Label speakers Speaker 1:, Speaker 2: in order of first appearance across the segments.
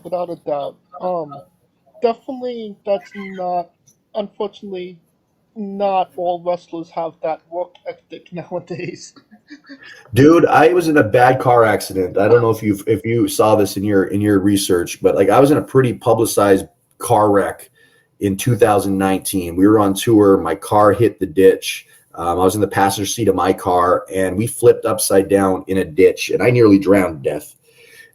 Speaker 1: without a doubt. Definitely, that's not, unfortunately, not all wrestlers have that work ethic nowadays.
Speaker 2: Dude, I was in a bad car accident. I don't know if you saw this in your research, but like I was in a pretty publicized car wreck in 2019. We were on tour. My car hit the ditch. I was in the passenger seat of my car, and we flipped upside down in a ditch, and I nearly drowned to death.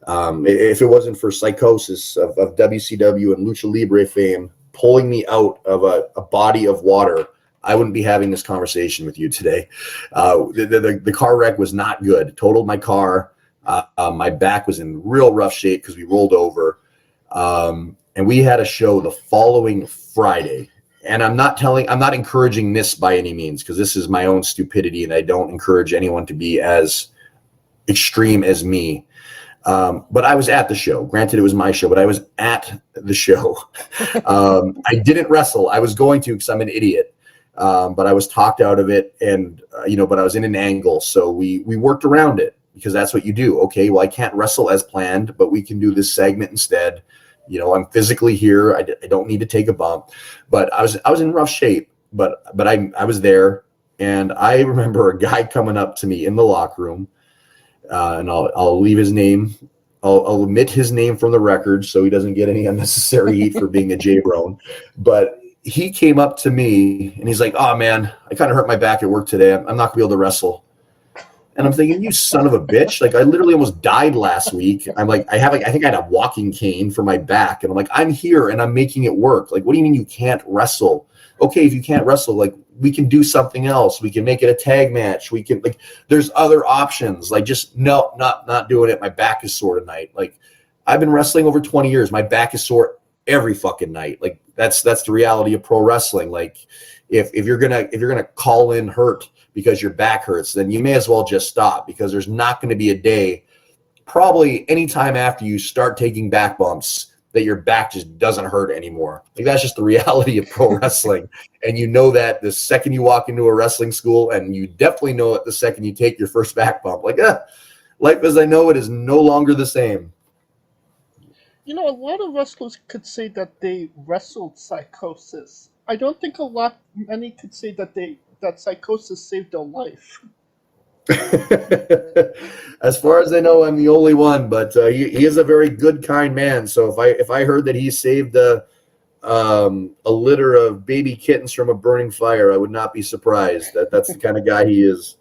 Speaker 2: If it wasn't for Psychosis of WCW and Lucha Libre fame pulling me out of a body of water, I wouldn't be having this conversation with you today. The car wreck was not good. Totaled my car. My back was in real rough shape because we rolled over. And we had a show the following Friday. And I'm not encouraging this by any means, because this is my own stupidity, and I don't encourage anyone to be as extreme as me. But I was at the show. Granted, it was my show, but I was at the show. I didn't wrestle. I was going to, because I'm an idiot. But I was talked out of it, and but I was in an angle, so we worked around it, because that's what you do. Okay, well, I can't wrestle as planned, but we can do this segment instead. I'm physically here. I don't need to take a bump, but I was in rough shape. But I was there, and I remember a guy coming up to me in the locker room, and I'll leave his name. I'll omit his name from the record so he doesn't get any unnecessary heat for being a J-Brone. But he came up to me and he's like, "Oh man, I kind of hurt my back at work today. I'm not gonna be able to wrestle." And I'm thinking, "You son of a bitch. Like, I literally almost died last week." I'm like, I think I had a walking cane for my back. And I'm like, "I'm here and I'm making it work. Like, what do you mean you can't wrestle? Okay, if you can't wrestle, like, we can do something else. We can make it a tag match. We can, like, there's other options. Like, just no, not doing it. My back is sore tonight." Like, I've been wrestling over 20 years. My back is sore every fucking night. Like, that's the reality of pro wrestling. Like, if you're gonna call in hurt because your back hurts, then you may as well just stop, because there's not going to be a day, probably anytime after you start taking back bumps, that your back just doesn't hurt anymore. Like, that's just the reality of pro wrestling. And you know that the second you walk into a wrestling school, and you definitely know it the second you take your first back bump. Like, life as I know it is no longer the same.
Speaker 1: A lot of wrestlers could say that they wrestled Psychosis. I don't think many could say that Psychosis saved their life.
Speaker 2: As far as I know, I'm the only one, but he is a very good, kind man. So if I heard that he saved a litter of baby kittens from a burning fire, I would not be surprised. That's the kind of guy he is.